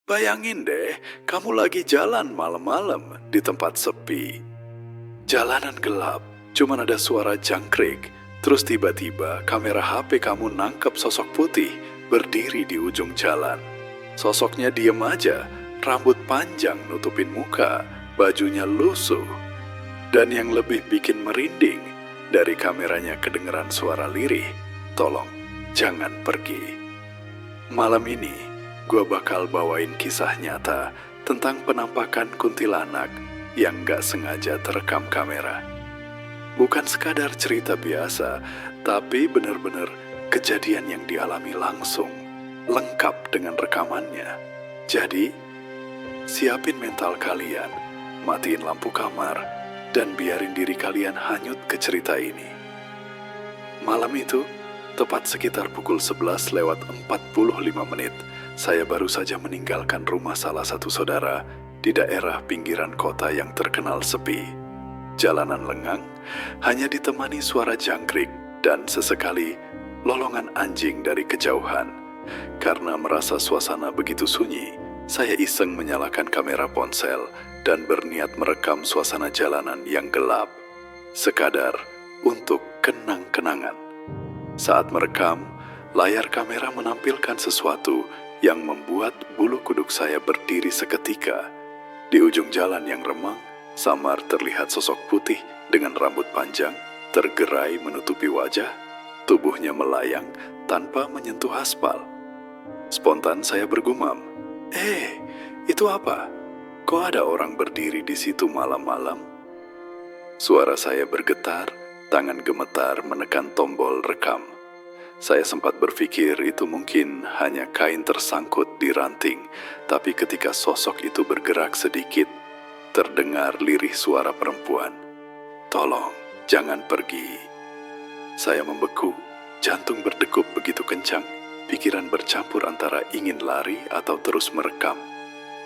Bayangin deh, kamu lagi jalan malam-malam di tempat sepi. Jalanan gelap, cuman ada suara jangkrik. Terus tiba-tiba kamera HP kamu nangkep sosok putih berdiri di ujung jalan. Sosoknya diem aja, rambut panjang nutupin muka, bajunya lusuh. Dan yang lebih bikin merinding, dari kameranya kedengeran suara lirih, "Tolong, jangan pergi." Malam ini, gue bakal bawain kisah nyata tentang penampakan kuntilanak yang gak sengaja terekam kamera. Bukan sekadar cerita biasa, tapi bener-bener kejadian yang dialami langsung, lengkap dengan rekamannya. Jadi, siapin mental kalian, matiin lampu kamar, dan biarin diri kalian hanyut ke cerita ini. Malam itu, tepat sekitar pukul 11:45, saya baru saja meninggalkan rumah salah satu saudara di daerah pinggiran kota yang terkenal sepi. Jalanan lengang, hanya ditemani suara jangkrik dan sesekali lolongan anjing dari kejauhan. Karena merasa suasana begitu sunyi, saya iseng menyalakan kamera ponsel dan berniat merekam suasana jalanan yang gelap, sekadar untuk kenang-kenangan. Saat merekam, layar kamera menampilkan sesuatu yang membuat bulu kuduk saya berdiri seketika. Di ujung jalan yang remang, samar terlihat sosok putih dengan rambut panjang, tergerai menutupi wajah, tubuhnya melayang tanpa menyentuh aspal. Spontan saya bergumam, itu apa? Kok ada orang berdiri di situ malam-malam?" Suara saya bergetar, tangan gemetar menekan tombol rekam. Saya sempat berpikir itu mungkin hanya kain tersangkut di ranting, tapi ketika sosok itu bergerak sedikit, terdengar lirih suara perempuan. "Tolong, jangan pergi." Saya membeku, jantung berdegup begitu kencang, pikiran bercampur antara ingin lari atau terus merekam.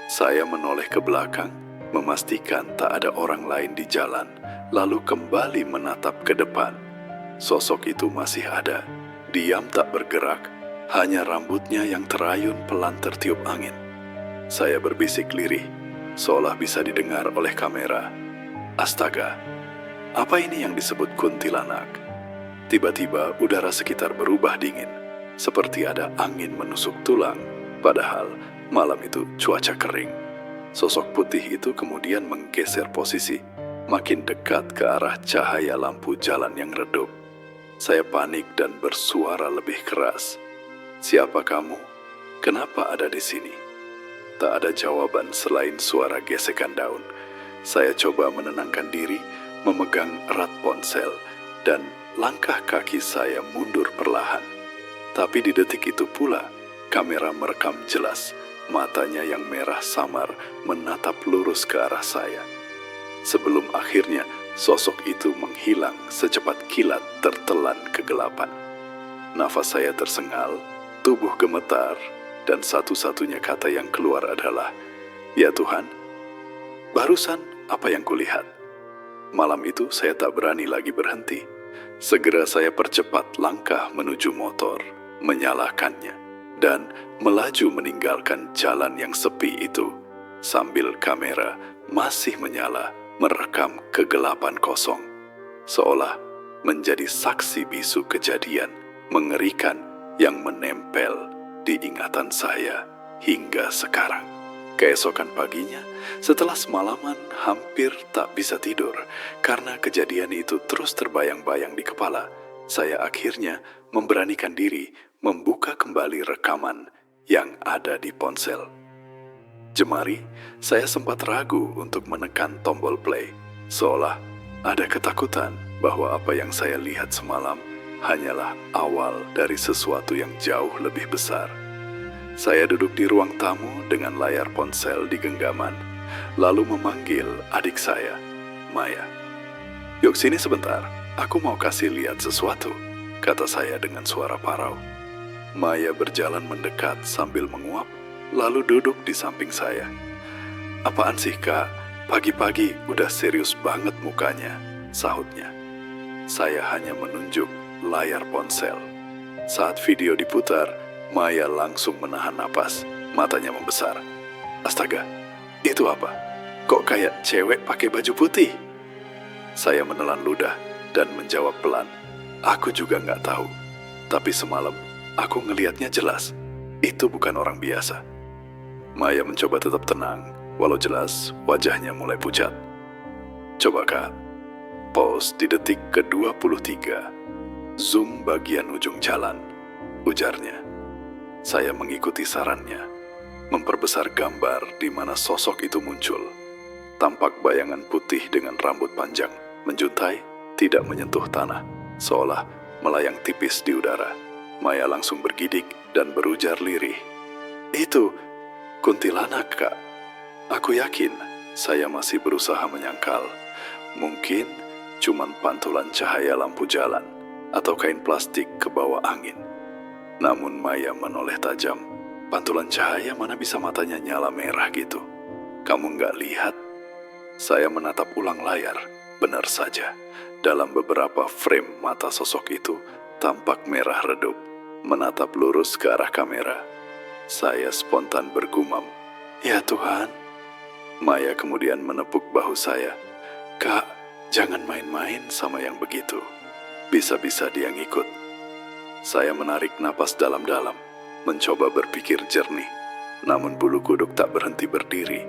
Saya menoleh ke belakang, memastikan tak ada orang lain di jalan, lalu kembali menatap ke depan. Sosok itu masih ada, diam tak bergerak, hanya rambutnya yang terayun pelan tertiup angin. Saya berbisik lirih, seolah bisa didengar oleh kamera. "Astaga, apa ini yang disebut kuntilanak?" Tiba-tiba udara sekitar berubah dingin, seperti ada angin menusuk tulang, padahal malam itu cuaca kering. Sosok putih itu kemudian menggeser posisi, makin dekat ke arah cahaya lampu jalan yang redup. Saya panik dan bersuara lebih keras. "Siapa kamu? Kenapa ada di sini?" Tak ada jawaban selain suara gesekan daun. Saya coba menenangkan diri, memegang erat ponsel, dan langkah kaki saya mundur perlahan. Tapi di detik itu pula, kamera merekam jelas. Matanya yang merah samar menatap lurus ke arah saya. Sebelum akhirnya sosok itu menghilang secepat kilat tertelan kegelapan. Nafas saya tersengal, tubuh gemetar, dan satu-satunya kata yang keluar adalah, "Ya Tuhan, barusan apa yang kulihat?" Malam itu saya tak berani lagi berhenti. Segera saya percepat langkah menuju motor, menyalakannya, dan melaju meninggalkan jalan yang sepi itu, sambil kamera masih menyala merekam kegelapan kosong, seolah menjadi saksi bisu kejadian mengerikan yang menempel di ingatan saya hingga sekarang. Keesokan paginya, setelah semalaman hampir tak bisa tidur karena kejadian itu terus terbayang-bayang di kepala, saya akhirnya memberanikan diri membuka kembali rekaman yang ada di ponsel. Jemari, saya sempat ragu untuk menekan tombol play, seolah ada ketakutan bahwa apa yang saya lihat semalam hanyalah awal dari sesuatu yang jauh lebih besar. Saya duduk di ruang tamu dengan layar ponsel di genggaman, lalu memanggil adik saya, Maya. "Yuk sini sebentar, aku mau kasih lihat sesuatu," kata saya dengan suara parau. Maya berjalan mendekat sambil menguap, lalu duduk di samping saya. "Apaan sih kak, pagi-pagi udah serius banget mukanya," sahutnya. Saya hanya menunjuk layar ponsel. Saat video diputar, Maya langsung menahan napas, matanya membesar. Astaga, itu apa? Kok kayak cewek pakai baju putih? Saya menelan ludah dan menjawab pelan. Aku juga nggak tahu. Tapi semalam, aku ngelihatnya jelas. Itu bukan orang biasa. Maya mencoba tetap tenang, walau jelas wajahnya mulai pucat. Coba Kak, pause di detik ke-23. Zoom bagian ujung jalan, ujarnya. Saya mengikuti sarannya, memperbesar gambar di mana sosok itu muncul. Tampak bayangan putih dengan rambut panjang, menjuntai, tidak menyentuh tanah, seolah melayang tipis di udara. Maya langsung bergidik dan berujar lirih. Itu kuntilanak, Kak. Aku yakin. Saya masih berusaha menyangkal. Mungkin cuman pantulan cahaya lampu jalan atau kain plastik ke bawah angin. Namun Maya menoleh tajam. Pantulan cahaya mana bisa matanya nyala merah gitu? Kamu nggak lihat? Saya menatap ulang layar. Benar saja, dalam beberapa frame mata sosok itu tampak merah redup, menatap lurus ke arah kamera. Saya spontan bergumam, "Ya Tuhan." Maya kemudian menepuk bahu saya. "Kak, jangan main-main sama yang begitu. Bisa-bisa dia ngikut." Saya menarik napas dalam-dalam, mencoba berpikir jernih. Namun bulu kuduk tak berhenti berdiri.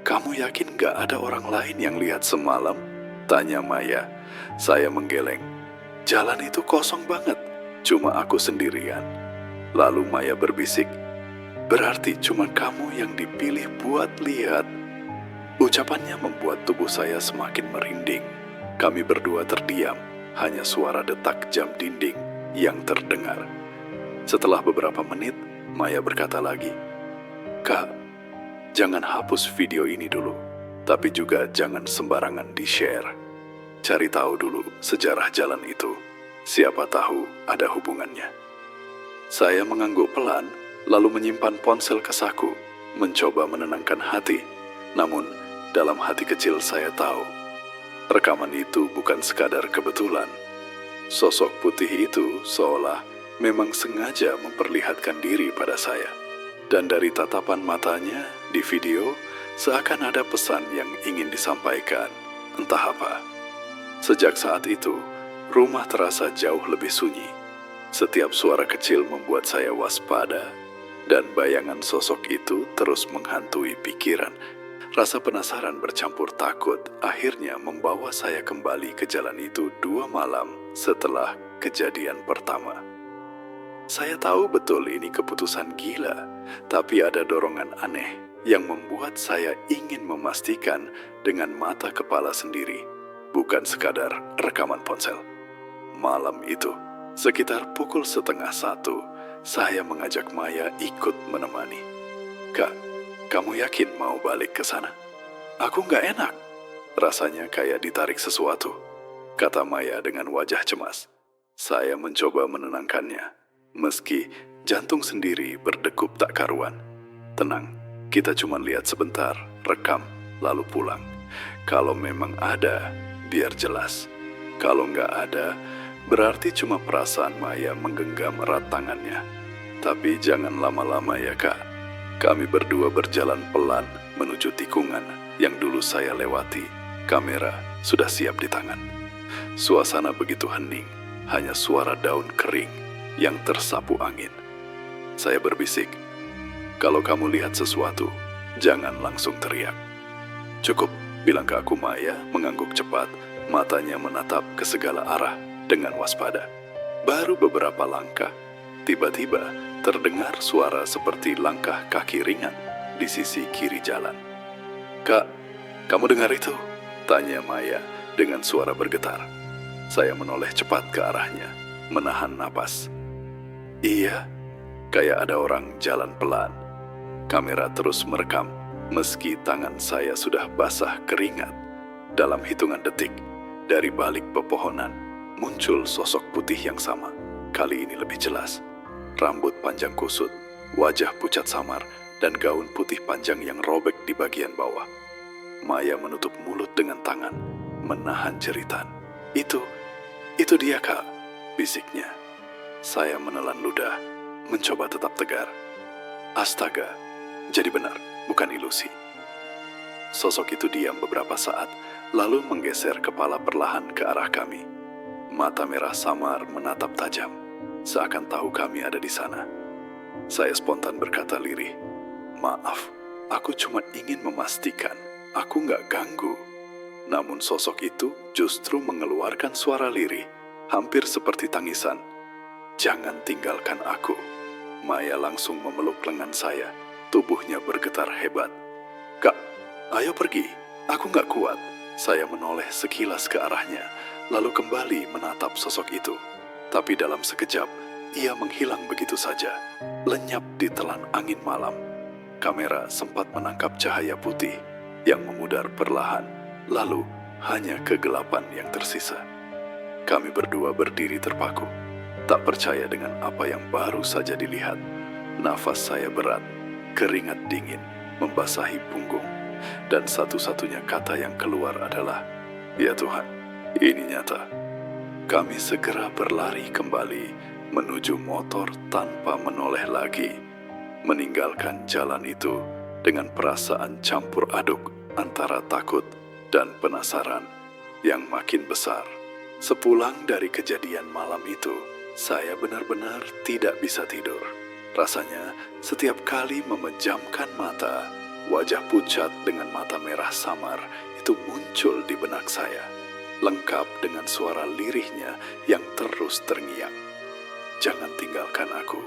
"Kamu yakin gak ada orang lain yang lihat semalam?" tanya Maya. Saya menggeleng. "Jalan itu kosong banget, cuma aku sendirian." Lalu Maya berbisik, "Berarti cuma kamu yang dipilih buat lihat." Ucapannya membuat tubuh saya semakin merinding. Kami berdua terdiam, hanya suara detak jam dinding yang terdengar. Setelah beberapa menit, Maya berkata lagi, "Kak, jangan hapus video ini dulu, tapi juga jangan sembarangan di-share. Cari tahu dulu sejarah jalan itu, siapa tahu ada hubungannya." Saya mengangguk pelan, lalu menyimpan ponsel ke saku, mencoba menenangkan hati. Namun, dalam hati kecil saya tahu, rekaman itu bukan sekadar kebetulan. Sosok putih itu seolah memang sengaja memperlihatkan diri pada saya. Dan dari tatapan matanya di video, seakan ada pesan yang ingin disampaikan, entah apa. Sejak saat itu, rumah terasa jauh lebih sunyi. Setiap suara kecil membuat saya waspada, dan bayangan sosok itu terus menghantui pikiran. Rasa penasaran bercampur takut akhirnya membawa saya kembali ke jalan itu 2 malam setelah kejadian pertama. Saya tahu betul ini keputusan gila, tapi ada dorongan aneh yang membuat saya ingin memastikan dengan mata kepala sendiri, bukan sekadar rekaman ponsel. Malam itu, sekitar pukul 12:30, saya mengajak Maya ikut menemani. "Kak, kamu yakin mau balik ke sana?" "Aku nggak enak." Rasanya kayak ditarik sesuatu, kata Maya dengan wajah cemas. Saya mencoba menenangkannya, meski jantung sendiri berdegup tak karuan. "Tenang, kita cuma lihat sebentar, rekam, lalu pulang. Kalau memang ada, biar jelas. Kalau nggak ada, berarti cuma perasaan." Maya menggenggam erat tangannya. "Tapi jangan lama-lama ya Kak." Kami berdua berjalan pelan menuju tikungan yang dulu saya lewati. Kamera sudah siap di tangan. Suasana begitu hening, hanya suara daun kering yang tersapu angin. Saya berbisik, "Kalau kamu lihat sesuatu, jangan langsung teriak." "Cukup," bilang ke aku Maya mengangguk cepat, matanya menatap ke segala arah dengan waspada. Baru beberapa langkah, tiba-tiba terdengar suara seperti langkah kaki ringan di sisi kiri jalan. "Kak, kamu dengar itu?" tanya Maya dengan suara bergetar. Saya menoleh cepat ke arahnya, menahan napas. Iya, kayak ada orang jalan pelan. Kamera terus merekam, meski tangan saya sudah basah keringat. Dalam hitungan detik, dari balik pepohonan, muncul sosok putih yang sama. Kali ini lebih jelas. Rambut panjang kusut, wajah pucat samar, dan gaun putih panjang yang robek di bagian bawah. Maya menutup mulut dengan tangan, menahan jeritan. Itu dia Kak, bisiknya. Saya menelan ludah, mencoba tetap tegar. Astaga, jadi benar, bukan ilusi. Sosok itu diam beberapa saat, lalu menggeser kepala perlahan ke arah kami. Mata merah samar menatap tajam, seakan tahu kami ada di sana. Saya spontan berkata lirih, "Maaf, aku cuma ingin memastikan aku nggak ganggu." Namun sosok itu justru mengeluarkan suara lirih, hampir seperti tangisan. "Jangan tinggalkan aku." Maya langsung memeluk lengan saya, tubuhnya bergetar hebat. "Kak, ayo pergi, aku nggak kuat." Saya menoleh sekilas ke arahnya, lalu kembali menatap sosok itu. Tapi dalam sekejap, ia menghilang begitu saja, lenyap di telan angin malam. Kamera sempat menangkap cahaya putih yang memudar perlahan, lalu hanya kegelapan yang tersisa. Kami berdua berdiri terpaku, tak percaya dengan apa yang baru saja dilihat. Nafas saya berat, keringat dingin membasahi punggung, dan satu-satunya kata yang keluar adalah, "Ya Tuhan, ini nyata." Kami segera berlari kembali menuju motor tanpa menoleh lagi, meninggalkan jalan itu dengan perasaan campur aduk antara takut dan penasaran yang makin besar. Sepulang dari kejadian malam itu, saya benar-benar tidak bisa tidur. Rasanya setiap kali memejamkan mata, wajah pucat dengan mata merah samar itu muncul di benak saya, lengkap dengan suara lirihnya yang terus terngiang. "Jangan tinggalkan aku."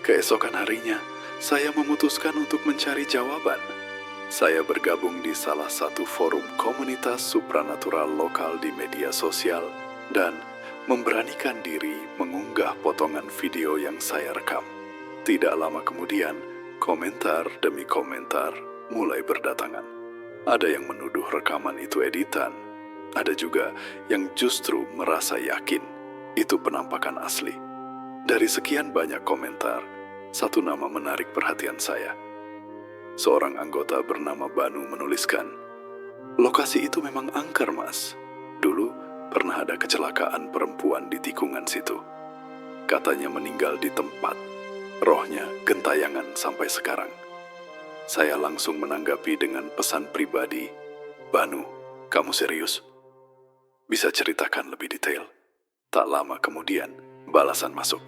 Keesokan harinya, saya memutuskan untuk mencari jawaban. Saya bergabung di salah satu forum komunitas supranatural lokal di media sosial dan memberanikan diri mengunggah potongan video yang saya rekam. Tidak lama kemudian, komentar demi komentar mulai berdatangan. Ada yang menuduh rekaman itu editan, ada juga yang justru merasa yakin itu penampakan asli. Dari sekian banyak komentar, satu nama menarik perhatian saya. Seorang anggota bernama Banu menuliskan, "Lokasi itu memang angker, Mas. Dulu pernah ada kecelakaan perempuan di tikungan situ. Katanya meninggal di tempat. Rohnya gentayangan sampai sekarang." Saya langsung menanggapi dengan pesan pribadi, "Banu, kamu serius? Bisa ceritakan lebih detail?" Tak lama kemudian, balasan masuk.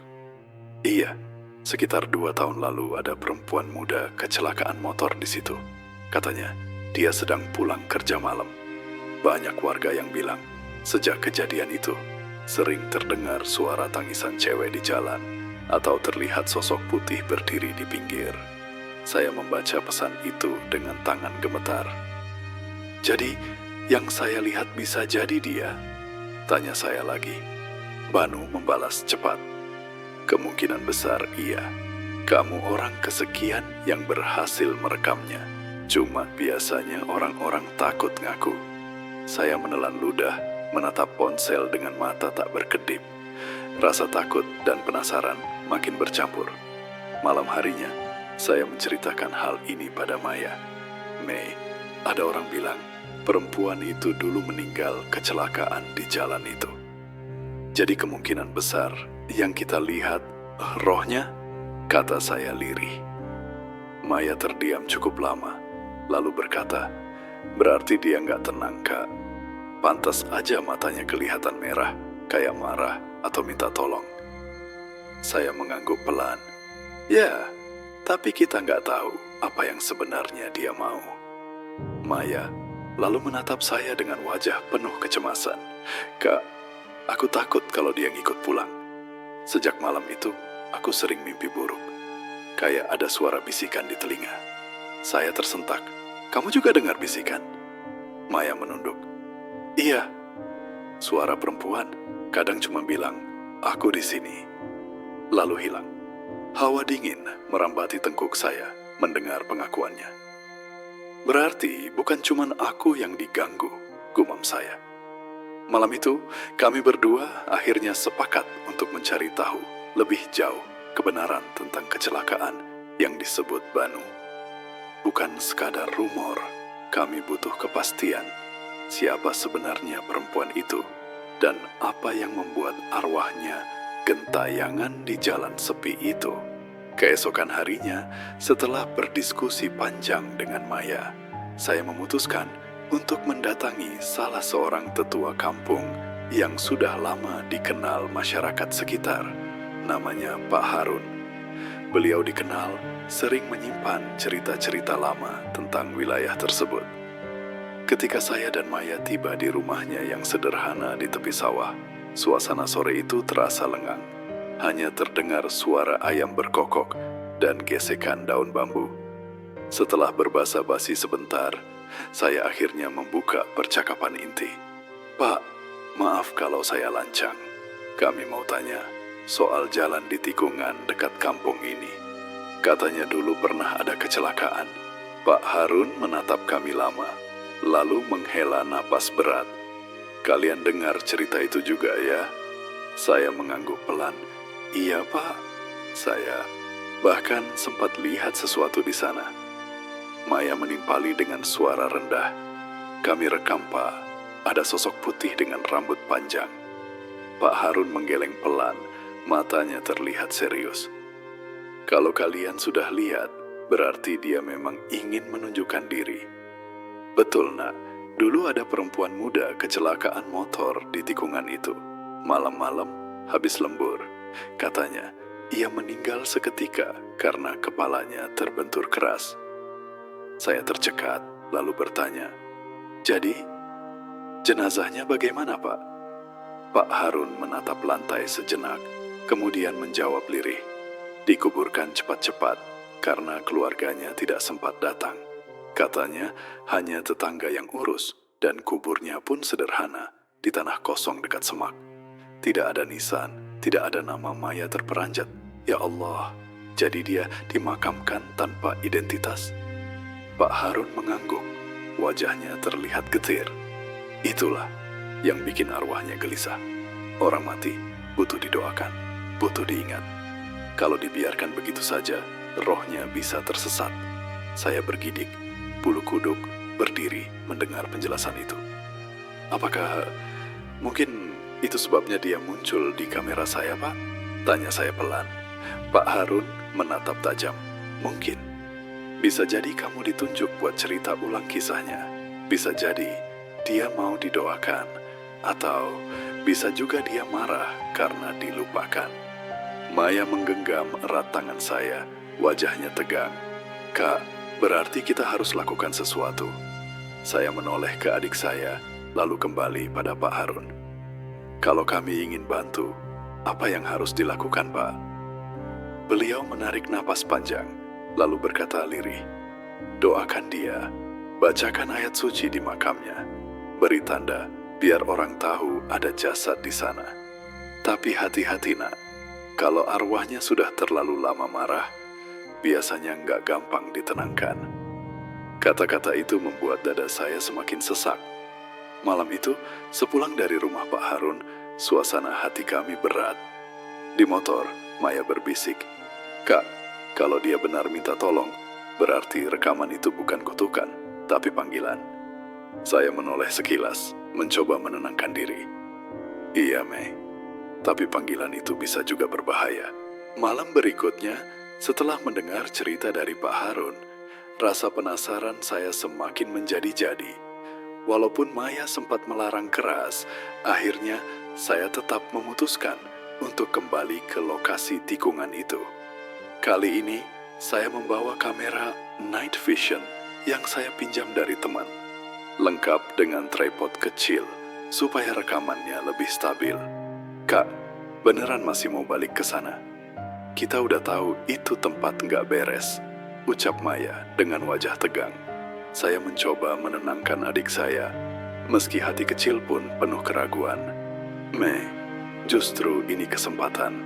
"Iya, sekitar 2 tahun lalu ada perempuan muda kecelakaan motor di situ. Katanya, dia sedang pulang kerja malam. Banyak warga yang bilang, sejak kejadian itu, sering terdengar suara tangisan cewek di jalan, atau terlihat sosok putih berdiri di pinggir." Saya membaca pesan itu dengan tangan gemetar. "Jadi, yang saya lihat bisa jadi dia?" tanya saya lagi. Banu membalas cepat, "Kemungkinan besar iya. Kamu orang kesekian yang berhasil merekamnya. Cuma biasanya orang-orang takut ngaku." Saya menelan ludah, menatap ponsel dengan mata tak berkedip. Rasa takut dan penasaran makin bercampur. Malam harinya, saya menceritakan hal ini pada Maya. "Mei, ada orang bilang perempuan itu dulu meninggal kecelakaan di jalan itu. Jadi kemungkinan besar yang kita lihat rohnya," kata saya lirih. Maya terdiam cukup lama, lalu berkata, "Berarti dia nggak tenang, Kak. Pantas aja matanya kelihatan merah, kayak marah atau minta tolong." Saya mengangguk pelan. "Ya, tapi kita nggak tahu apa yang sebenarnya dia mau." Maya lalu menatap saya dengan wajah penuh kecemasan. "Kak, aku takut kalau dia ngikut pulang. Sejak malam itu, aku sering mimpi buruk. Kayak ada suara bisikan di telinga." Saya tersentak. "Kamu juga dengar bisikan?" Maya menunduk. "Iya." Suara perempuan kadang cuma bilang, "Aku di sini." Lalu hilang. Hawa dingin merambati tengkuk saya mendengar pengakuannya. "Berarti bukan cuma aku yang diganggu," gumam saya. Malam itu, kami berdua akhirnya sepakat untuk mencari tahu lebih jauh kebenaran tentang kecelakaan yang disebut Banu. Bukan sekadar rumor, kami butuh kepastian siapa sebenarnya perempuan itu dan apa yang membuat arwahnya gentayangan di jalan sepi itu. Keesokan harinya, setelah berdiskusi panjang dengan Maya, saya memutuskan untuk mendatangi salah seorang tetua kampung yang sudah lama dikenal masyarakat sekitar. Namanya Pak Harun. Beliau dikenal sering menyimpan cerita-cerita lama tentang wilayah tersebut. Ketika saya dan Maya tiba di rumahnya yang sederhana di tepi sawah, suasana sore itu terasa lengang. Hanya terdengar suara ayam berkokok dan gesekan daun bambu. Setelah berbasa-basi sebentar, saya akhirnya membuka percakapan inti. "Pak, maaf kalau saya lancang. Kami mau tanya soal jalan di tikungan dekat kampung ini. Katanya dulu pernah ada kecelakaan." Pak Harun menatap kami lama, lalu menghela napas berat. "Kalian dengar cerita itu juga ya?" Saya mengangguk pelan. "Iya Pak, saya bahkan sempat lihat sesuatu di sana." Maya menimpali dengan suara rendah. "Kami rekam Pak, ada sosok putih dengan rambut panjang." Pak Harun menggeleng pelan, matanya terlihat serius. "Kalau kalian sudah lihat, berarti dia memang ingin menunjukkan diri." "Betul nak, dulu ada perempuan muda kecelakaan motor di tikungan itu. Malam-malam habis lembur. Katanya, ia meninggal seketika karena kepalanya terbentur keras." Saya tercekat, lalu bertanya, "Jadi, jenazahnya bagaimana Pak?" Pak Harun menatap lantai sejenak, kemudian menjawab lirih, "Dikuburkan cepat-cepat karena keluarganya tidak sempat datang. Katanya hanya tetangga yang urus, dan kuburnya pun sederhana, di tanah kosong dekat semak. Tidak ada nisan, tidak ada nama Maya terperanjat. Ya Allah, jadi dia dimakamkan tanpa identitas?" Pak Harun mengangguk, wajahnya terlihat getir. Itulah yang bikin arwahnya gelisah. Orang mati butuh didoakan, butuh diingat. Kalau dibiarkan begitu saja, rohnya bisa tersesat. Saya bergidik, bulu kuduk, berdiri mendengar penjelasan itu. "Apakah mungkin itu sebabnya dia muncul di kamera saya, Pak?" tanya saya pelan. Pak Harun menatap tajam. "Mungkin. Bisa jadi kamu ditunjuk buat cerita ulang kisahnya. Bisa jadi dia mau didoakan. Atau bisa juga dia marah karena dilupakan." Maya menggenggam erat tangan saya, wajahnya tegang. "Kak, berarti kita harus lakukan sesuatu." Saya menoleh ke adik saya, lalu kembali pada Pak Harun. "Kalau kami ingin bantu, apa yang harus dilakukan, Pak?" Beliau menarik napas panjang, lalu berkata lirih, "Doakan dia, bacakan ayat suci di makamnya, beri tanda biar orang tahu ada jasad di sana. Tapi hati-hati nak, kalau arwahnya sudah terlalu lama marah, biasanya nggak gampang ditenangkan." Kata-kata itu membuat dada saya semakin sesak. Malam itu, sepulang dari rumah Pak Harun, suasana hati kami berat. Di motor, Maya berbisik, "Kak, kalau dia benar minta tolong, berarti rekaman itu bukan kutukan, tapi panggilan." Saya menoleh sekilas, mencoba menenangkan diri. "Iya, Mei, tapi panggilan itu bisa juga berbahaya." Malam berikutnya, setelah mendengar cerita dari Pak Harun, rasa penasaran saya semakin menjadi-jadi. Walaupun Maya sempat melarang keras, akhirnya saya tetap memutuskan untuk kembali ke lokasi tikungan itu. Kali ini, saya membawa kamera night vision yang saya pinjam dari teman, lengkap dengan tripod kecil supaya rekamannya lebih stabil. "Kak, beneran masih mau balik ke sana? Kita udah tahu itu tempat nggak beres," ucap Maya dengan wajah tegang. Saya mencoba menenangkan adik saya, meski hati kecil pun penuh keraguan. "Mei, justru ini kesempatan.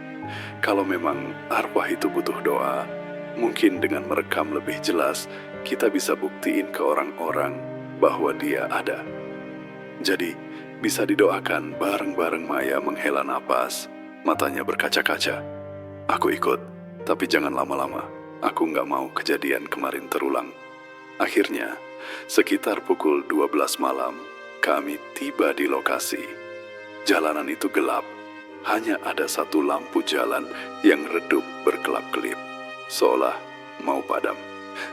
Kalau memang arwah itu butuh doa, mungkin dengan merekam lebih jelas, kita bisa buktiin ke orang-orang bahwa dia ada." "Jadi, bisa didoakan." Bareng-bareng Maya menghela napas, matanya berkaca-kaca. "Aku ikut, tapi jangan lama-lama. Aku nggak mau kejadian kemarin terulang." Akhirnya, sekitar pukul 12 malam, kami tiba di lokasi. Jalanan itu gelap, hanya ada satu lampu jalan yang redup berkelap-kelip. seolah mau padam.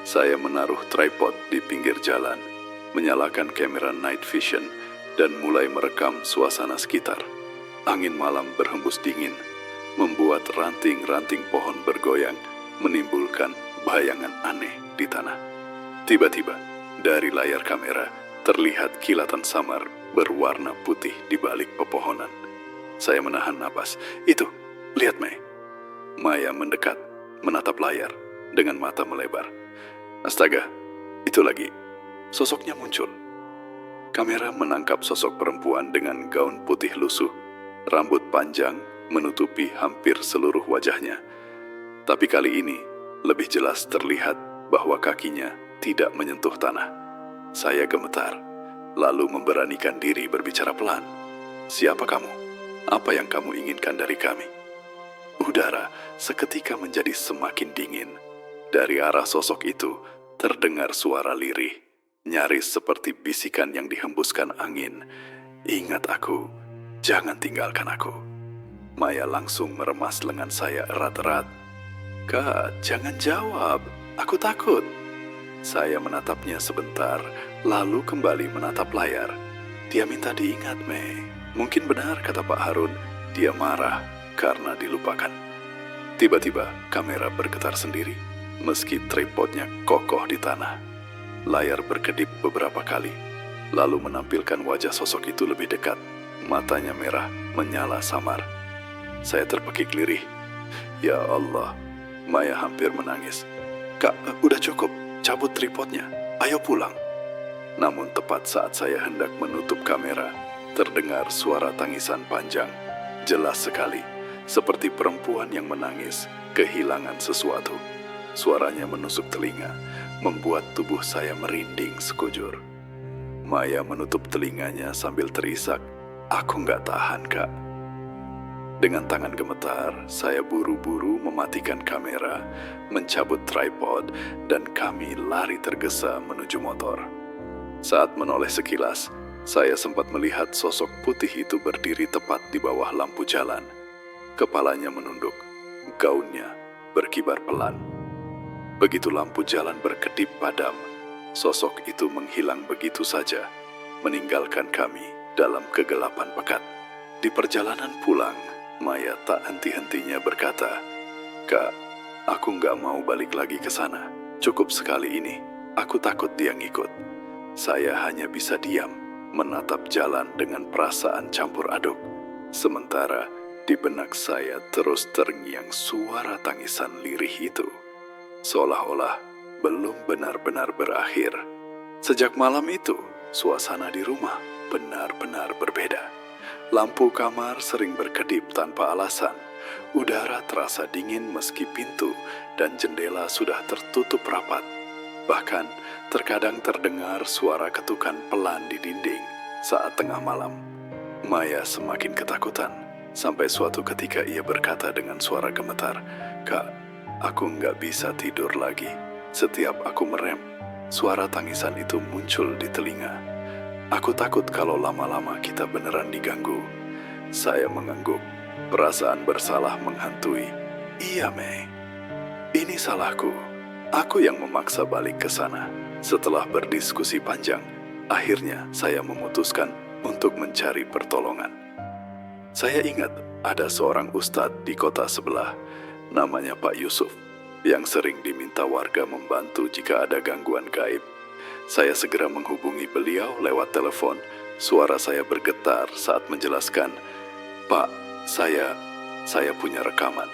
Saya menaruh tripod di pinggir jalan, menyalakan kamera night vision, dan mulai merekam suasana sekitar. Angin malam berhembus dingin, membuat ranting-ranting pohon bergoyang, menimbulkan bayangan aneh di tanah. Tiba-tiba, dari layar kamera, terlihat kilatan samar berwarna putih di balik pepohonan. Saya menahan napas. Itu, lihat Mei. Maya mendekat, menatap layar, dengan mata melebar. Astaga, itu lagi. Sosoknya muncul. Kamera menangkap sosok perempuan dengan gaun putih lusuh, rambut panjang menutupi hampir seluruh wajahnya. Tapi kali ini, lebih jelas terlihat bahwa kakinya tidak menyentuh tanah. Saya gemetar, lalu memberanikan diri berbicara pelan. Siapa kamu? Apa yang kamu inginkan dari kami? Udara seketika menjadi semakin dingin. Dari arah sosok itu terdengar suara lirih, nyaris seperti bisikan yang dihembuskan angin. Ingat aku, jangan tinggalkan aku. Maya langsung meremas lengan saya erat-erat. Kak, jangan jawab, aku takut. Saya menatapnya sebentar, lalu kembali menatap layar. Dia minta diingat, Mei. Mungkin benar kata Pak Harun, dia marah karena dilupakan. Tiba-tiba kamera bergetar sendiri, meski tripodnya kokoh di tanah. Layar berkedip beberapa kali, lalu menampilkan wajah sosok itu lebih dekat. Matanya merah, menyala samar. Saya terpekik lirih. Ya Allah, Maya hampir menangis. Kak, udah cukup, cabut tripodnya, ayo pulang. Namun tepat saat saya hendak menutup kamera, terdengar suara tangisan panjang, jelas sekali, seperti perempuan yang menangis, kehilangan sesuatu. Suaranya menusuk telinga, membuat tubuh saya merinding sekujur. Maya menutup telinganya sambil terisak, aku nggak tahan, Kak. Dengan tangan gemetar, saya buru-buru mematikan kamera, mencabut tripod, dan kami lari tergesa menuju motor. Saat menoleh sekilas, saya sempat melihat sosok putih itu berdiri tepat di bawah lampu jalan. Kepalanya menunduk, gaunnya berkibar pelan. Begitu lampu jalan berkedip padam, sosok itu menghilang begitu saja, meninggalkan kami dalam kegelapan pekat. Di perjalanan pulang, Maya tak henti-hentinya berkata, Kak, aku nggak mau balik lagi ke sana. Cukup sekali ini, aku takut dia ngikut. Saya hanya bisa diam, menatap jalan dengan perasaan campur aduk. Sementara di benak saya terus terngiang suara tangisan lirih itu. Seolah-olah belum benar-benar berakhir. Sejak malam itu, suasana di rumah benar-benar berbeda. Lampu kamar sering berkedip tanpa alasan. Udara terasa dingin meski pintu dan jendela sudah tertutup rapat. Bahkan, terkadang terdengar suara ketukan pelan di dinding saat tengah malam. Maya semakin ketakutan, sampai suatu ketika ia berkata dengan suara gemetar, Kak, aku nggak bisa tidur lagi. Setiap aku merem, suara tangisan itu muncul di telinga. Aku takut kalau lama-lama kita beneran diganggu. Saya mengangguk, perasaan bersalah menghantui. Iya, Mei, ini salahku. Aku yang memaksa balik ke sana. Setelah berdiskusi panjang, akhirnya saya memutuskan untuk mencari pertolongan. Saya ingat ada seorang ustadz di kota sebelah, namanya Pak Yusuf, yang sering diminta warga membantu jika ada gangguan gaib. Saya segera menghubungi beliau lewat telepon. Suara saya bergetar saat menjelaskan, Pak, saya punya rekaman.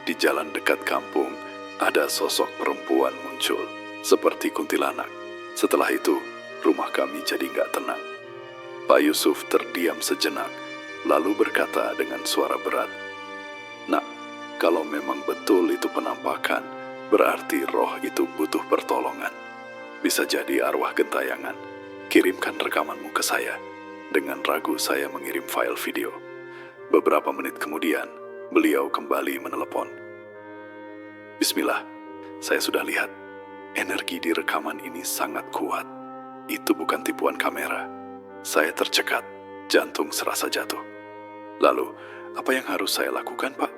Di jalan dekat kampung, ada sosok perempuan muncul, seperti kuntilanak. Setelah itu, rumah kami jadi nggak tenang. Pak Yusuf terdiam sejenak, lalu berkata dengan suara berat, Nak, kalau memang betul itu penampakan, berarti roh itu butuh pertolongan. Bisa jadi arwah gentayangan. Kirimkan rekamanmu ke saya. Dengan ragu saya mengirim file video. Beberapa menit kemudian, beliau kembali menelepon. Bismillah, saya sudah lihat. Energi di rekaman ini sangat kuat. Itu bukan tipuan kamera. Saya tercekat, jantung serasa jatuh. Lalu, apa yang harus saya lakukan, Pak?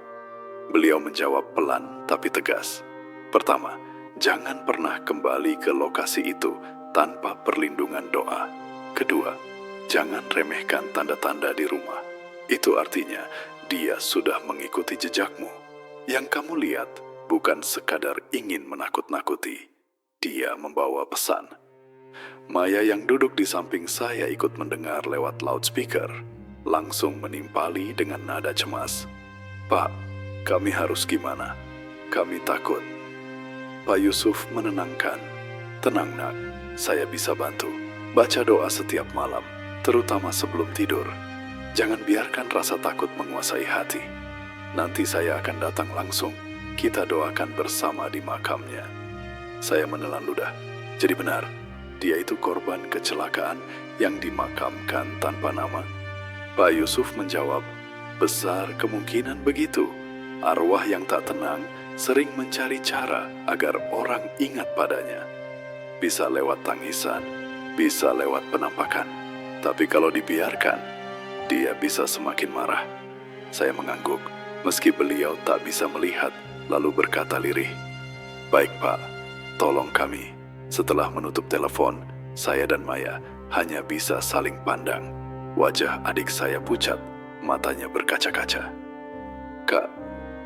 Beliau menjawab pelan tapi tegas. Pertama, jangan pernah kembali ke lokasi itu tanpa perlindungan doa. Kedua, jangan remehkan tanda-tanda di rumah. Itu artinya dia sudah mengikuti jejakmu. Yang kamu lihat bukan sekadar ingin menakut-nakuti. Dia membawa pesan. Maya yang duduk di samping saya ikut mendengar lewat loudspeaker, langsung menimpali dengan nada cemas. "Pak, kami harus gimana? Kami takut." Pak Yusuf menenangkan. "Tenang nak, saya bisa bantu. Baca doa setiap malam, terutama sebelum tidur. Jangan biarkan rasa takut menguasai hati. Nanti saya akan datang langsung. Kita doakan bersama di makamnya." Saya menelan ludah. Jadi benar, dia itu korban kecelakaan yang dimakamkan tanpa nama? Pak Yusuf menjawab, "Besar kemungkinan begitu. Arwah yang tak tenang sering mencari cara agar orang ingat padanya. Bisa lewat tangisan, bisa lewat penampakan. Tapi kalau dibiarkan, dia bisa semakin marah." Saya mengangguk, meski beliau tak bisa melihat, lalu berkata lirih, "Baik Pak, tolong kami." Setelah menutup telepon, saya dan Maya hanya bisa saling pandang. Wajah adik saya pucat, matanya berkaca-kaca. "Kak,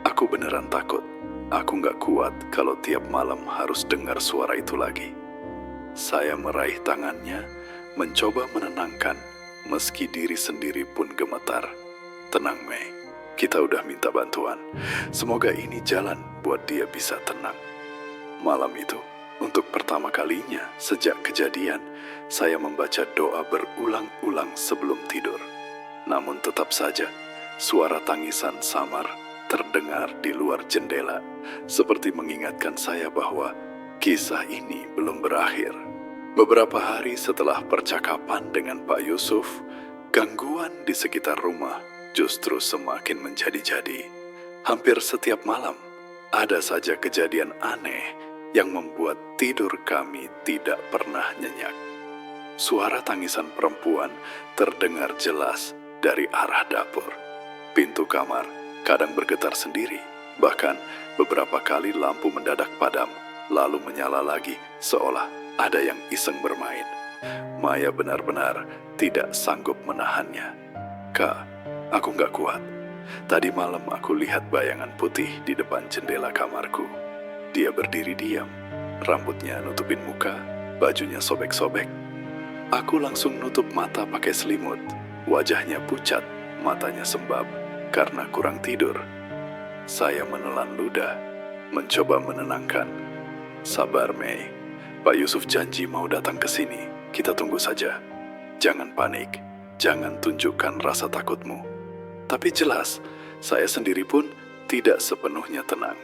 aku beneran takut. Aku gak kuat kalau tiap malam harus dengar suara itu lagi." Saya meraih tangannya, mencoba menenangkan, meski diri sendiri pun gemetar. "Tenang Mei, kita udah minta bantuan. Semoga ini jalan buat dia bisa tenang." Malam itu, untuk pertama kalinya sejak kejadian, saya membaca doa berulang-ulang sebelum tidur. Namun tetap saja, suara tangisan samar terdengar di luar jendela, seperti mengingatkan saya bahwa kisah ini belum berakhir. Beberapa hari setelah percakapan dengan Pak Yusuf, gangguan di sekitar rumah justru semakin menjadi-jadi. Hampir setiap malam, ada saja kejadian aneh yang membuat tidur kami tidak pernah nyenyak. Suara tangisan perempuan terdengar jelas dari arah dapur. Pintu kamar kadang bergetar sendiri, bahkan beberapa kali lampu mendadak padam, lalu menyala lagi seolah ada yang iseng bermain. Maya benar-benar tidak sanggup menahannya. "Kak, aku gak kuat. Tadi malam aku lihat bayangan putih di depan jendela kamarku. Dia berdiri diam, rambutnya nutupin muka, bajunya sobek-sobek. Aku langsung nutup mata pakai selimut. Wajahnya pucat, matanya sembab karena kurang tidur." Saya menelan ludah, mencoba menenangkan. "Sabar Mei, Pak Yusuf janji mau datang ke sini. Kita tunggu saja. Jangan panik, jangan tunjukkan rasa takutmu." Tapi jelas, saya sendiri pun tidak sepenuhnya tenang.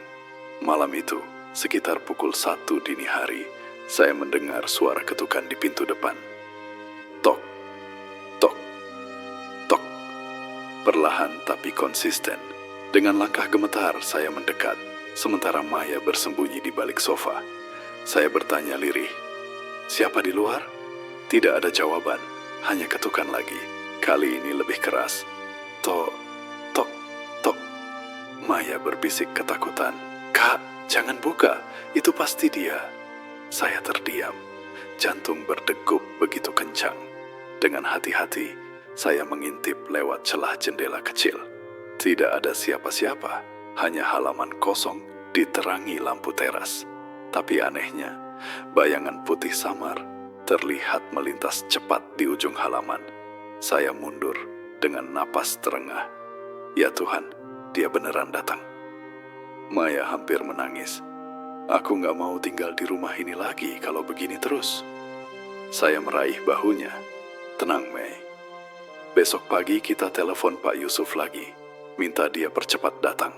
Malam itu, sekitar pukul 1 dini hari, saya mendengar suara ketukan di pintu depan. Tok, tok, tok. Perlahan tapi konsisten. Dengan langkah gemetar saya mendekat, sementara Maya bersembunyi di balik sofa. Saya bertanya lirih, "Siapa di luar?" Tidak ada jawaban, hanya ketukan lagi. Kali ini lebih keras. Tok, tok, tok. Maya berbisik ketakutan. "Kak, jangan buka, itu pasti dia." Saya terdiam, jantung berdegup begitu kencang. Dengan hati-hati, saya mengintip lewat celah jendela kecil. Tidak ada siapa-siapa, hanya halaman kosong diterangi lampu teras. Tapi anehnya, bayangan putih samar terlihat melintas cepat di ujung halaman. Saya mundur dengan napas terengah. Ya Tuhan, dia beneran datang. Maya hampir menangis. "Aku gak mau tinggal di rumah ini lagi kalau begini terus." Saya meraih bahunya. "Tenang Mei, besok pagi kita telepon Pak Yusuf lagi, minta dia percepat datang."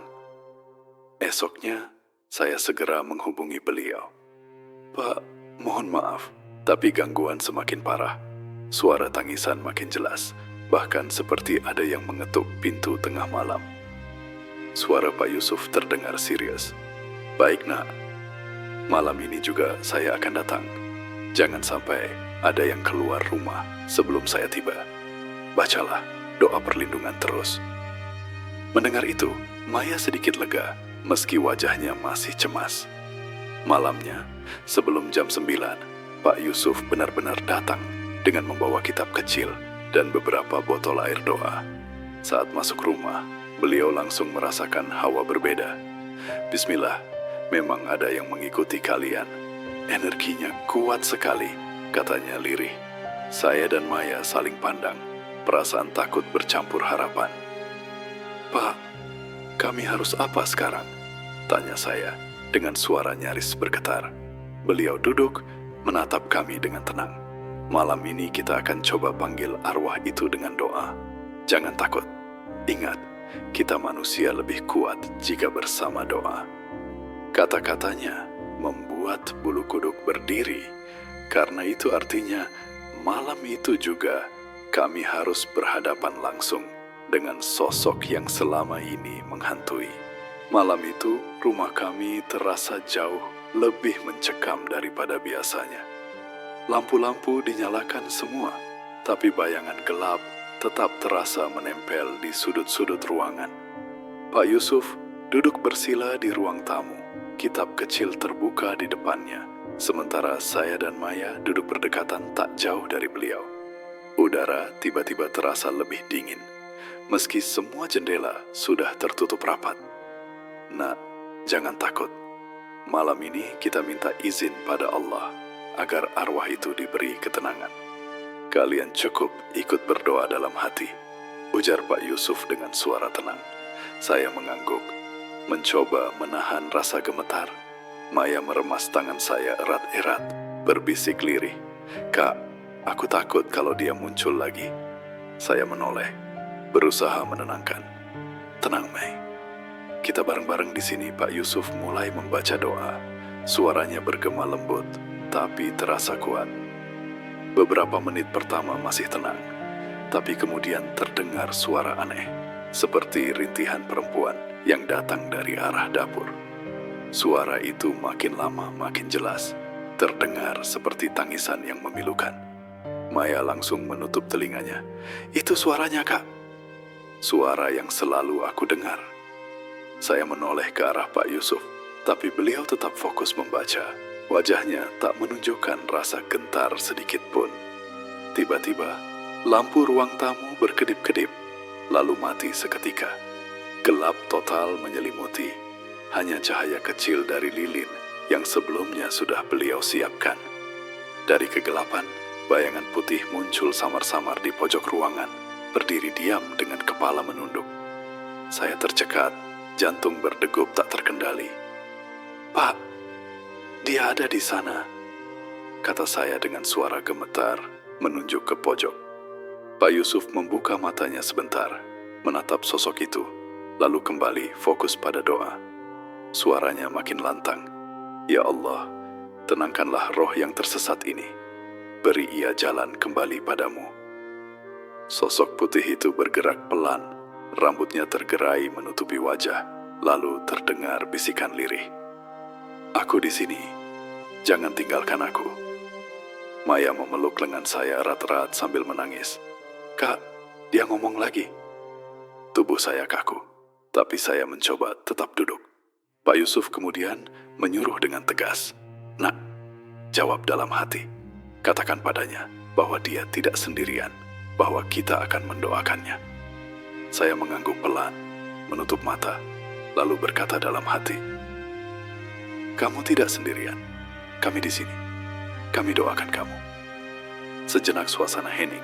Esoknya, saya segera menghubungi beliau. "Pak, mohon maaf, tapi gangguan semakin parah. Suara tangisan makin jelas, bahkan seperti ada yang mengetuk pintu tengah malam." Suara Pak Yusuf terdengar serius. "Baik nak, malam ini juga saya akan datang. Jangan sampai ada yang keluar rumah sebelum saya tiba. Bacalah doa perlindungan terus." Mendengar itu, Maya sedikit lega, meski wajahnya masih cemas. Malamnya, sebelum jam 9, Pak Yusuf benar-benar datang dengan membawa kitab kecil dan beberapa botol air doa. Saat masuk rumah, beliau langsung merasakan hawa berbeda. Bismillah, memang ada yang mengikuti kalian. Energinya kuat sekali, katanya lirih. Saya dan Maya saling pandang, perasaan takut bercampur harapan. Pak, kami harus apa sekarang? Tanya saya dengan suara nyaris bergetar. Beliau duduk, menatap kami dengan tenang. Malam ini kita akan coba panggil arwah itu dengan doa. Jangan takut. Ingat, kita manusia lebih kuat jika bersama doa. Kata-katanya membuat bulu kuduk berdiri. Karena itu artinya malam itu juga kami harus berhadapan langsung dengan sosok yang selama ini menghantui. Malam itu rumah kami terasa jauh lebih mencekam daripada biasanya. Lampu-lampu dinyalakan semua, tapi bayangan gelap tetap terasa menempel di sudut-sudut ruangan. Pak Yusuf duduk bersila di ruang tamu, kitab kecil terbuka di depannya, sementara saya dan Maya duduk berdekatan tak jauh dari beliau. Udara tiba-tiba terasa lebih dingin, meski semua jendela sudah tertutup rapat. Nak, jangan takut. Malam ini kita minta izin pada Allah agar arwah itu diberi ketenangan. Kalian cukup ikut berdoa dalam hati, ujar Pak Yusuf dengan suara tenang. Saya mengangguk, mencoba menahan rasa gemetar. Maya meremas tangan saya erat-erat, berbisik lirih. Kak, aku takut kalau dia muncul lagi. Saya menoleh, berusaha menenangkan. Tenang, Mei. Kita bareng-bareng di sini. Pak Yusuf mulai membaca doa. Suaranya bergema lembut, tapi terasa kuat. Beberapa menit pertama masih tenang, tapi kemudian terdengar suara aneh, seperti rintihan perempuan yang datang dari arah dapur. Suara itu makin lama makin jelas, terdengar seperti tangisan yang memilukan. Maya langsung menutup telinganya. Itu suaranya, Kak. Suara yang selalu aku dengar. Saya menoleh ke arah Pak Yusuf, tapi beliau tetap fokus membaca. Wajahnya tak menunjukkan rasa gentar sedikit pun. Tiba-tiba, lampu ruang tamu berkedip-kedip, lalu mati seketika. Gelap total menyelimuti, hanya cahaya kecil dari lilin yang sebelumnya sudah beliau siapkan. Dari kegelapan, bayangan putih muncul samar-samar di pojok ruangan, berdiri diam dengan kepala menunduk. Saya tercekat, jantung berdegup tak terkendali. Pak, dia ada di sana, kata saya dengan suara gemetar, menunjuk ke pojok. Pak Yusuf membuka matanya sebentar, menatap sosok itu, lalu kembali fokus pada doa. Suaranya makin lantang. Ya Allah, tenangkanlah roh yang tersesat ini. Beri ia jalan kembali padamu. Sosok putih itu bergerak pelan, rambutnya tergerai menutupi wajah, lalu terdengar bisikan lirih. Aku di sini, jangan tinggalkan aku. Maya memeluk lengan saya erat-erat sambil menangis. Kak, dia ngomong lagi. Tubuh saya kaku, tapi saya mencoba tetap duduk. Pak Yusuf kemudian menyuruh dengan tegas. Nak, jawab dalam hati. Katakan padanya bahwa dia tidak sendirian, bahwa kita akan mendoakannya. Saya mengangguk pelan, menutup mata, lalu berkata dalam hati, kamu tidak sendirian. Kami di sini. Kami doakan kamu. Sejenak suasana hening,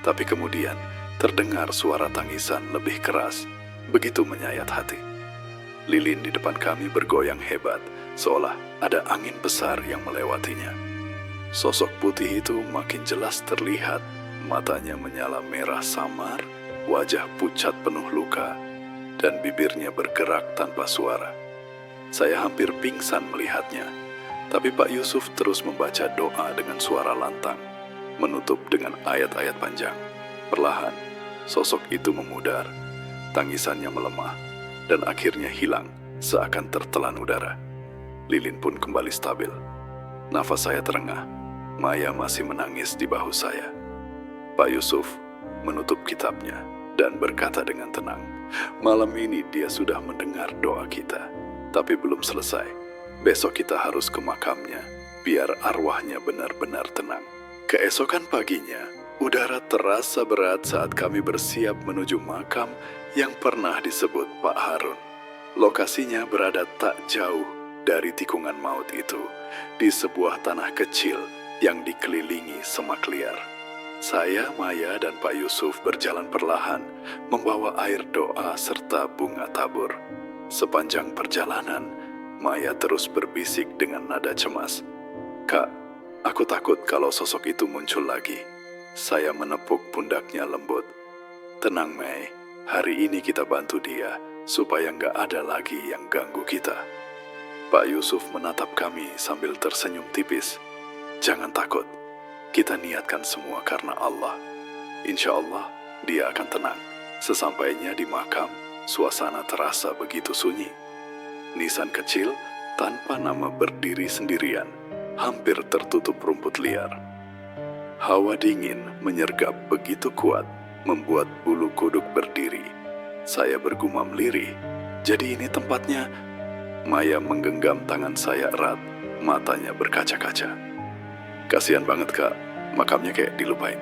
tapi kemudian terdengar suara tangisan lebih keras, begitu menyayat hati. Lilin di depan kami bergoyang hebat, seolah ada angin besar yang melewatinya. Sosok putih itu makin jelas terlihat, matanya menyala merah samar, wajah pucat penuh luka, dan bibirnya bergerak tanpa suara. Saya hampir pingsan melihatnya, tapi Pak Yusuf terus membaca doa dengan suara lantang, menutup dengan ayat-ayat panjang. Perlahan, sosok itu memudar, tangisannya melemah, dan akhirnya hilang seakan tertelan udara. Lilin pun kembali stabil. Nafas saya terengah, Maya masih menangis di bahu saya. Pak Yusuf menutup kitabnya dan berkata dengan tenang, malam ini dia sudah mendengar doa kita. Tapi belum selesai. Besok kita harus ke makamnya, biar arwahnya benar-benar tenang. Keesokan paginya, udara terasa berat saat kami bersiap menuju makam yang pernah disebut Pak Harun. Lokasinya berada tak jauh dari tikungan maut itu, di sebuah tanah kecil yang dikelilingi semak liar. Saya, Maya, dan Pak Yusuf berjalan perlahan, membawa air doa serta bunga tabur. Sepanjang perjalanan, Maya terus berbisik dengan nada cemas. "Kak, aku takut kalau sosok itu muncul lagi." Saya menepuk pundaknya lembut. "Tenang, Mei, hari ini kita bantu dia, supaya nggak ada lagi yang ganggu kita." Pak Yusuf menatap kami sambil tersenyum tipis. "Jangan takut, kita niatkan semua karena Allah. Insya Allah, dia akan tenang." Sesampainya di makam, suasana terasa begitu sunyi. Nisan kecil tanpa nama berdiri sendirian, hampir tertutup rumput liar. Hawa dingin menyergap begitu kuat, membuat bulu kuduk berdiri. Saya bergumam lirih, "Jadi ini tempatnya?" Maya menggenggam tangan saya erat, matanya berkaca-kaca. "Kasihan banget, Kak, makamnya kayak dilupain."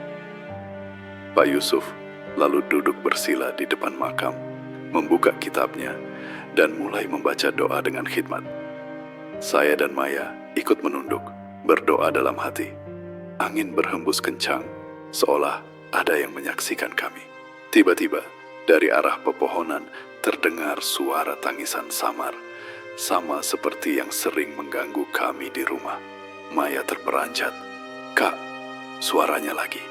Pak Yusuf lalu duduk bersila di depan makam, membuka kitabnya, dan mulai membaca doa dengan khidmat. Saya dan Maya ikut menunduk, berdoa dalam hati. Angin berhembus kencang, seolah ada yang menyaksikan kami. Tiba-tiba, dari arah pepohonan terdengar suara tangisan samar, sama seperti yang sering mengganggu kami di rumah. Maya terperanjat. "Kak, suaranya lagi."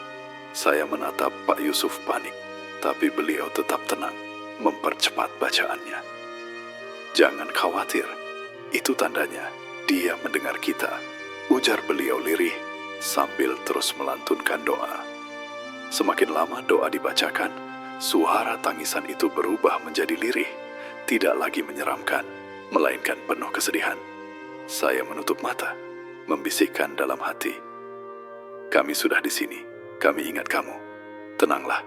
Saya menatap Pak Yusuf panik, tapi beliau tetap tenang, mempercepat bacaannya. "Jangan khawatir, itu tandanya dia mendengar kita," ujar beliau lirih sambil terus melantunkan doa. Semakin lama doa dibacakan, suara tangisan itu berubah menjadi lirih, tidak lagi menyeramkan, melainkan penuh kesedihan. Saya menutup mata, membisikkan dalam hati, "Kami sudah di sini, kami ingat kamu. Tenanglah."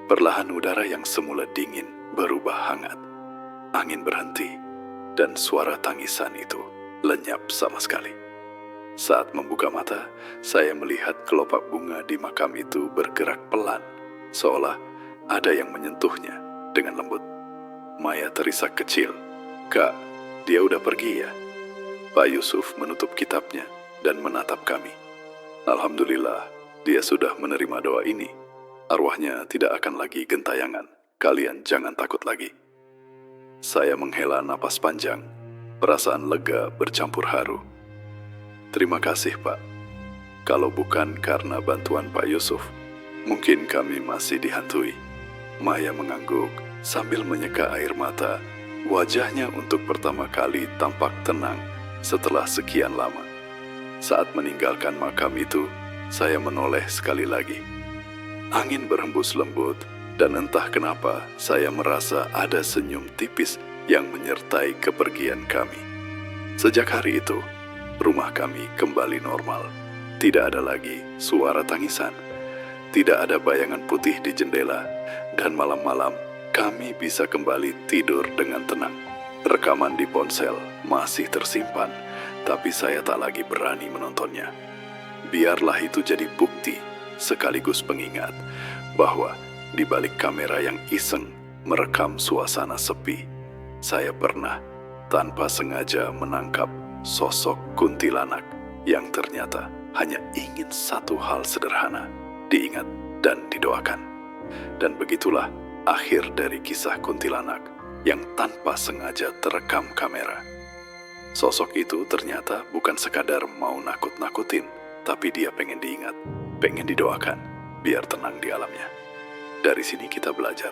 Perlahan udara yang semula dingin berubah hangat. Angin berhenti, dan suara tangisan itu lenyap sama sekali. Saat membuka mata, saya melihat kelopak bunga di makam itu bergerak pelan, seolah ada yang menyentuhnya dengan lembut. Maya terisak kecil. "Kak, dia udah pergi ya?" Pak Yusuf menutup kitabnya dan menatap kami. "Alhamdulillah, dia sudah menerima doa ini. Arwahnya tidak akan lagi gentayangan. Kalian jangan takut lagi." Saya menghela napas panjang, perasaan lega bercampur haru. "Terima kasih, Pak. Kalau bukan karena bantuan Pak Yusuf, mungkin kami masih dihantui." Maya mengangguk sambil menyeka air mata. Wajahnya untuk pertama kali tampak tenang setelah sekian lama. Saat meninggalkan makam itu, saya menoleh sekali lagi. Angin berhembus lembut, dan entah kenapa saya merasa ada senyum tipis yang menyertai kepergian kami. Sejak hari itu, rumah kami kembali normal. Tidak ada lagi suara tangisan, tidak ada bayangan putih di jendela, dan malam-malam kami bisa kembali tidur dengan tenang. Rekaman di ponsel masih tersimpan, tapi saya tak lagi berani menontonnya. Biarlah itu jadi bukti sekaligus pengingat bahwa di balik kamera yang iseng merekam suasana sepi, saya pernah tanpa sengaja menangkap sosok kuntilanak yang ternyata hanya ingin satu hal sederhana, diingat dan didoakan. Dan begitulah akhir dari kisah kuntilanak yang tanpa sengaja terekam kamera. Sosok itu ternyata bukan sekadar mau nakut-nakutin, tapi dia pengen diingat, pengen didoakan, biar tenang di alamnya. Dari sini kita belajar,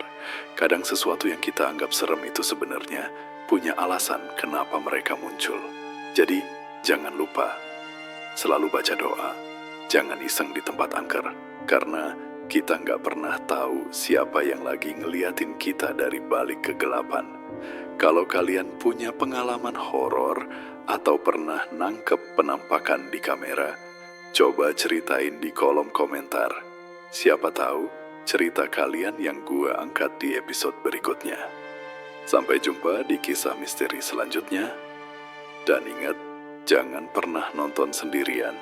kadang sesuatu yang kita anggap serem itu sebenarnya punya alasan kenapa mereka muncul. Jadi, jangan lupa selalu baca doa, jangan iseng di tempat angker, karena kita nggak pernah tahu siapa yang lagi ngeliatin kita dari balik kegelapan. Kalau kalian punya pengalaman horor atau pernah nangkep penampakan di kamera, coba ceritain di kolom komentar. Siapa tahu cerita kalian yang gua angkat di episode berikutnya. Sampai jumpa di kisah misteri selanjutnya. Dan ingat, jangan pernah nonton sendirian.